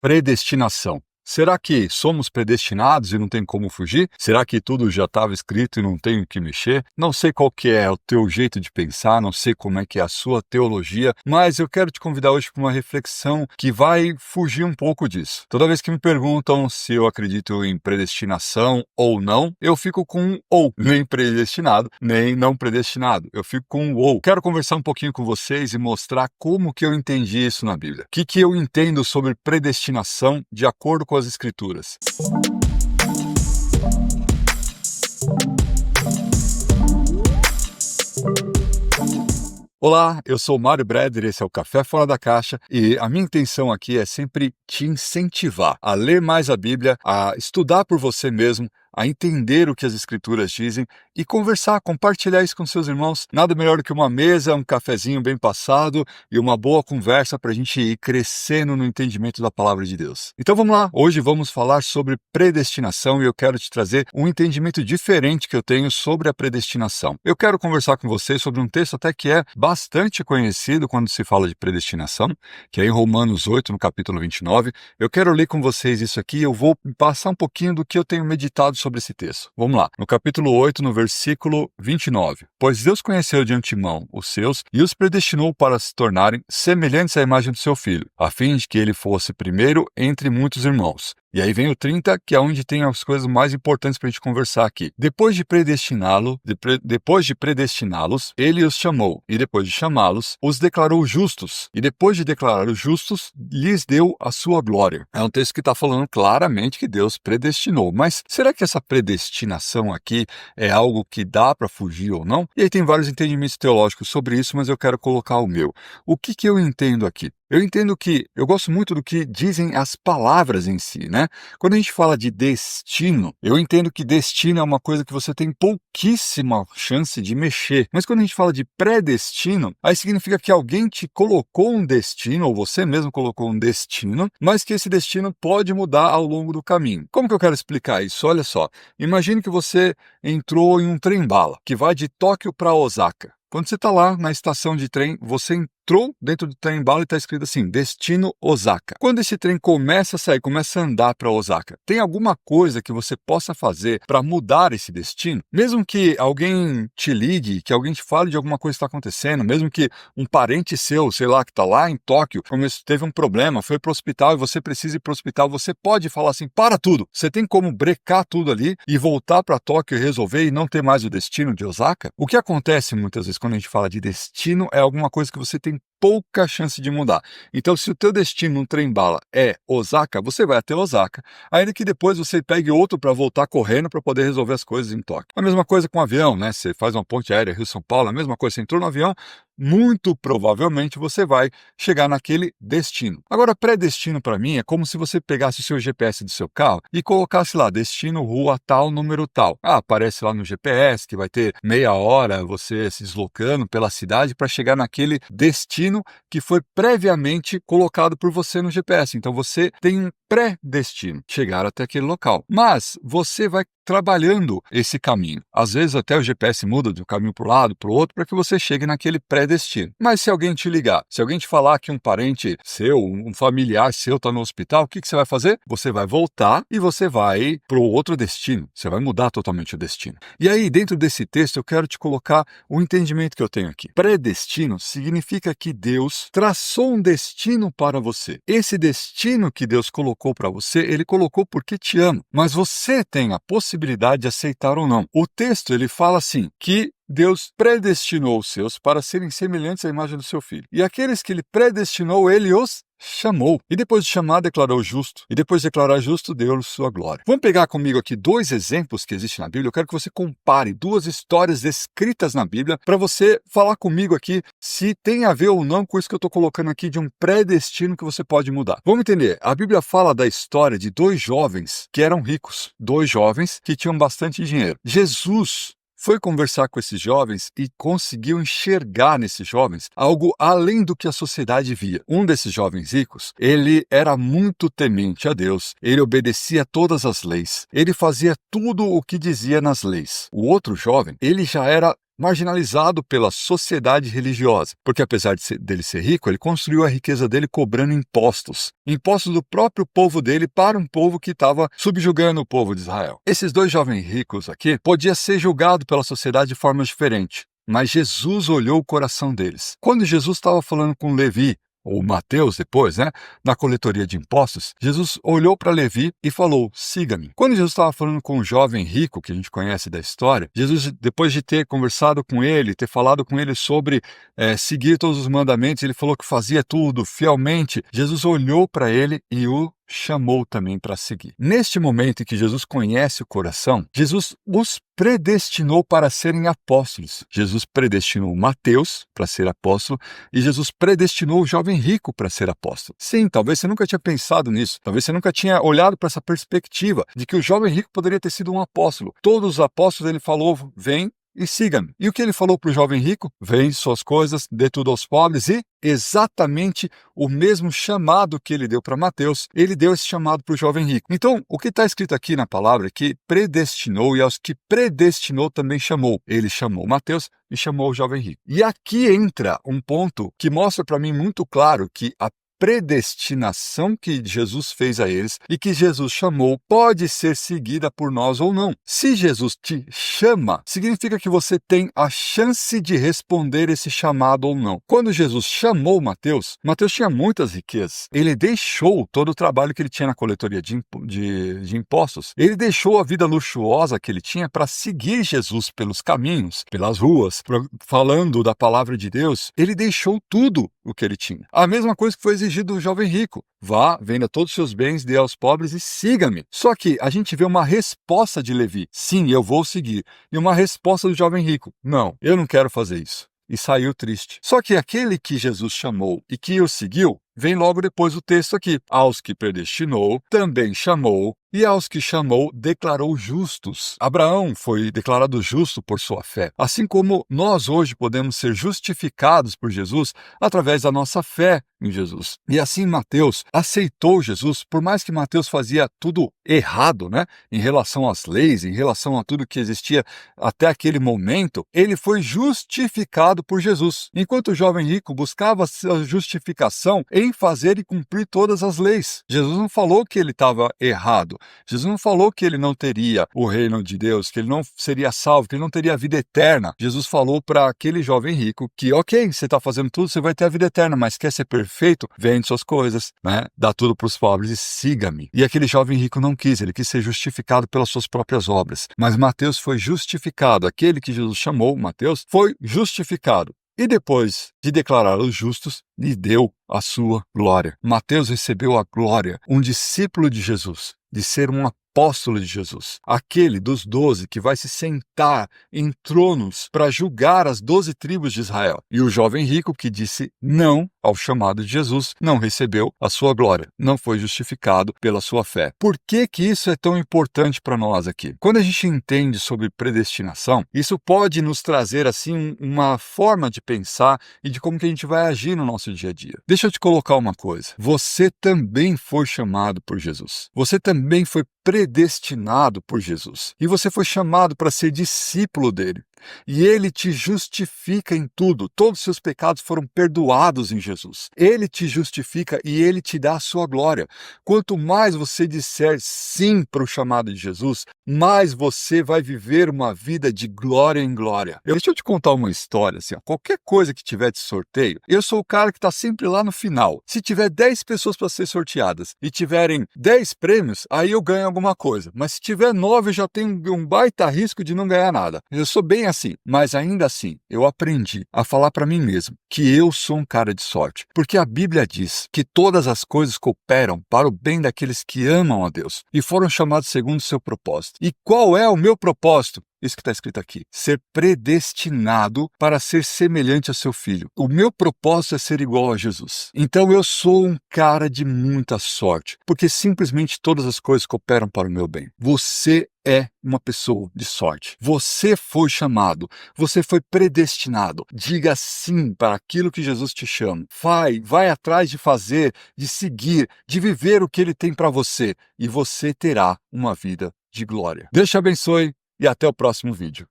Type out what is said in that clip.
Predestinação. Será que somos predestinados e não tem como fugir? Será que tudo já estava escrito e não tem o que mexer? Não sei qual que é o teu jeito de pensar, não sei como é que é a sua teologia, mas eu quero te convidar hoje para uma reflexão que vai fugir um pouco disso. Toda vez que me perguntam se eu acredito em predestinação ou não, eu fico com um ou, nem predestinado, nem não predestinado. Eu fico com um ou. Quero conversar um pouquinho com vocês e mostrar como que eu entendi isso na Bíblia. O que eu entendo sobre predestinação de acordo com as Escrituras. Olá, eu sou o Mário Breder, esse é o Café Fora da Caixa e a minha intenção aqui é sempre te incentivar a ler mais a Bíblia, a estudar por você mesmo, a entender o que as Escrituras dizem e conversar, compartilhar isso com seus irmãos. Nada melhor do que uma mesa, um cafezinho bem passado e uma boa conversa para a gente ir crescendo no entendimento da Palavra de Deus. Então vamos lá, hoje vamos falar sobre predestinação e eu quero te trazer um entendimento diferente que eu tenho sobre a predestinação. Eu quero conversar com vocês sobre um texto até que é bastante conhecido quando se fala de predestinação, que é em Romanos 8, no capítulo 29. Eu quero ler com vocês isso aqui e eu vou passar um pouquinho do que eu tenho meditado sobre esse texto. Vamos lá. No capítulo 8, no versículo 29. Pois Deus conheceu de antemão os seus e os predestinou para se tornarem semelhantes à imagem do seu Filho, a fim de que ele fosse primeiro entre muitos irmãos. E aí vem o 30, que é onde tem as coisas mais importantes para a gente conversar aqui. Depois de predestiná-los, ele os chamou. E depois de chamá-los, os declarou justos. E depois de declarar os justos, lhes deu a sua glória. É um texto que está falando claramente que Deus predestinou. Mas será que essa predestinação aqui é algo que dá para fugir ou não? E aí tem vários entendimentos teológicos sobre isso, mas eu quero colocar o meu. O que eu entendo aqui? Eu entendo que, eu gosto muito do que dizem as palavras em si, né? Quando a gente fala de destino, eu entendo que destino é uma coisa que você tem pouquíssima chance de mexer. Mas quando a gente fala de predestino, aí significa que alguém te colocou um destino, ou você mesmo colocou um destino, mas que esse destino pode mudar ao longo do caminho. Como que eu quero explicar isso? Olha só, imagine que você entrou em um trem-bala, que vai de Tóquio para Osaka. Quando você está lá na estação de trem, você entrou dentro do trem-bala e está escrito assim, destino Osaka. Quando esse trem começa a sair, começa a andar para Osaka, tem alguma coisa que você possa fazer para mudar esse destino? Mesmo que alguém te ligue, que alguém te fale de alguma coisa que está acontecendo, mesmo que um parente seu, sei lá, que está lá em Tóquio, teve um problema, foi para o hospital e você precisa ir para o hospital, você pode falar assim, para tudo. Você tem como brecar tudo ali e voltar para Tóquio e resolver e não ter mais o destino de Osaka? O que acontece muitas vezes quando a gente fala de destino é alguma coisa que você tem pouca chance de mudar. Então, se o teu destino no trem-bala é Osaka, você vai até Osaka, ainda que depois você pegue outro para voltar correndo para poder resolver as coisas em Tóquio. A mesma coisa com o avião, né? Você faz uma ponte aérea Rio-São Paulo, a mesma coisa, você entrou no avião, muito provavelmente você vai chegar naquele destino. Agora, predestino para mim é como se você pegasse o seu GPS do seu carro e colocasse lá, destino, rua tal, número tal. Aparece lá no GPS que vai ter meia hora você se deslocando pela cidade para chegar naquele destino que foi previamente colocado por você no GPS. Então você tem um pré-destino, chegar até aquele local. Mas você vai trabalhando esse caminho. Às vezes até o GPS muda de um caminho para o lado, para o outro, para que você chegue naquele pré-destino. Mas se alguém te ligar, se alguém te falar que um parente seu, um familiar seu está no hospital, o que você vai fazer? Você vai voltar e você vai para o outro destino. Você vai mudar totalmente o destino. E aí, dentro desse texto, eu quero te colocar o entendimento que eu tenho aqui. Predestino significa que Deus traçou um destino para você. Esse destino que Deus colocou para você, Ele colocou porque te ama. Mas você tem a possibilidade de aceitar ou não. O texto, ele fala assim, que Deus predestinou os seus para serem semelhantes à imagem do seu Filho. E aqueles que Ele predestinou, Ele os chamou. E depois de chamar, declarou justo. E depois de declarar justo, deu-lhe sua glória. Vamos pegar comigo aqui dois exemplos que existem na Bíblia. Eu quero que você compare duas histórias escritas na Bíblia para você falar comigo aqui se tem a ver ou não com isso que eu estou colocando aqui de um predestino que você pode mudar. Vamos entender. A Bíblia fala da história de dois jovens que eram ricos. Dois jovens que tinham bastante dinheiro. Jesus foi conversar com esses jovens e conseguiu enxergar nesses jovens algo além do que a sociedade via. Um desses jovens ricos, ele era muito temente a Deus, ele obedecia a todas as leis, ele fazia tudo o que dizia nas leis. O outro jovem, ele já era marginalizado pela sociedade religiosa, porque apesar dele ser rico, ele construiu a riqueza dele cobrando impostos do próprio povo dele para um povo que estava subjugando o povo de Israel. Esses dois jovens ricos aqui podiam ser julgados pela sociedade de forma diferente, mas Jesus olhou o coração deles. Quando Jesus estava falando com Levi, ou Mateus depois, na coletoria de impostos, Jesus olhou para Levi e falou, siga-me. Quando Jesus estava falando com o jovem rico, que a gente conhece da história, Jesus, depois de ter conversado com ele, ter falado com ele sobre seguir todos os mandamentos, ele falou que fazia tudo fielmente, Jesus olhou para ele e o chamou também para seguir. Neste momento em que Jesus conhece o coração, Jesus os predestinou para serem apóstolos. Jesus predestinou Mateus para ser apóstolo e Jesus predestinou o jovem rico para ser apóstolo. Sim, talvez você nunca tinha pensado nisso, talvez você nunca tinha olhado para essa perspectiva de que o jovem rico poderia ter sido um apóstolo. Todos os apóstolos ele falou, vem e siga-me. E o que ele falou para o jovem rico? Vende suas coisas, dê tudo aos pobres e exatamente o mesmo chamado que ele deu para Mateus, ele deu esse chamado para o jovem rico. Então, o que está escrito aqui na palavra é que predestinou e aos que predestinou também chamou. Ele chamou Mateus e chamou o jovem rico. E aqui entra um ponto que mostra para mim muito claro que a predestinação que Jesus fez a eles e que Jesus chamou pode ser seguida por nós ou não. Se Jesus te chama, significa que você tem a chance de responder esse chamado ou não. Quando Jesus chamou Mateus tinha muitas riquezas. Ele deixou todo o trabalho que ele tinha na coletoria de impostos. Ele deixou a vida luxuosa que ele tinha para seguir Jesus pelos caminhos, pelas ruas, falando da palavra de Deus. Ele deixou tudo o que ele tinha. A mesma coisa que foi exigido do jovem rico. Vá, venda todos os seus bens, dê aos pobres e siga-me. Só que a gente vê uma resposta de Levi. Sim, eu vou seguir. E uma resposta do jovem rico. Não, eu não quero fazer isso. E saiu triste. Só que aquele que Jesus chamou e que o seguiu, vem logo depois o texto aqui. Aos que predestinou, também chamou, e aos que chamou, declarou justos. Abraão foi declarado justo por sua fé. Assim como nós hoje podemos ser justificados por Jesus através da nossa fé em Jesus. E assim Mateus aceitou Jesus, por mais que Mateus fazia tudo errado, em relação às leis, em relação a tudo que existia até aquele momento, ele foi justificado por Jesus. Enquanto o jovem rico buscava a justificação em fazer e cumprir todas as leis. Jesus não falou que ele estava errado. Jesus não falou que ele não teria o reino de Deus, que ele não seria salvo, que ele não teria a vida eterna. Jesus falou para aquele jovem rico que, ok, você está fazendo tudo, você vai ter a vida eterna, mas quer ser perfeito? Vende suas coisas, dá tudo para os pobres e siga-me. E aquele jovem rico não quis, ele quis ser justificado pelas suas próprias obras. Mas Mateus foi justificado. Aquele que Jesus chamou, Mateus, foi justificado. E depois de declarar os justos, lhe deu a sua glória. Mateus recebeu a glória, um discípulo de Jesus, de ser um apóstolo de Jesus, aquele dos 12 que vai se sentar em tronos para julgar as 12 tribos de Israel. E o jovem rico que disse não ao chamado de Jesus não recebeu a sua glória, não foi justificado pela sua fé. Por que que isso é tão importante para nós aqui? Quando a gente entende sobre predestinação, isso pode nos trazer assim uma forma de pensar e de como que a gente vai agir no nosso dia a dia. Deixa eu te colocar uma coisa. Você também foi chamado por Jesus. Você também foi predestinado por Jesus. E você foi chamado para ser discípulo dele. E ele te justifica em tudo. Todos os seus pecados foram perdoados em Jesus. Ele te justifica e ele te dá a sua glória. Quanto mais você disser sim para o chamado de Jesus, mais você vai viver uma vida de glória em glória. Deixa eu te contar uma história. Assim, qualquer coisa que tiver de sorteio, eu sou o cara que está sempre lá no final. Se tiver 10 pessoas para ser sorteadas e tiverem 10 prêmios, aí eu ganho alguma coisa. Mas se tiver 9, eu já tenho um baita risco de não ganhar nada. Eu sou bem assim, mas ainda assim, eu aprendi a falar para mim mesmo que eu sou um cara de sorte, porque a Bíblia diz que todas as coisas cooperam para o bem daqueles que amam a Deus e foram chamados segundo o seu propósito. E qual é o meu propósito? Isso que está escrito aqui. Ser predestinado para ser semelhante a seu filho. O meu propósito é ser igual a Jesus. Então eu sou um cara de muita sorte, porque simplesmente todas as coisas cooperam para o meu bem. Você é uma pessoa de sorte. Você foi chamado, você foi predestinado. Diga sim para aquilo que Jesus te chama. Vai atrás de fazer, de seguir, de viver o que ele tem para você e você terá uma vida de glória. Deus te abençoe. E até o próximo vídeo.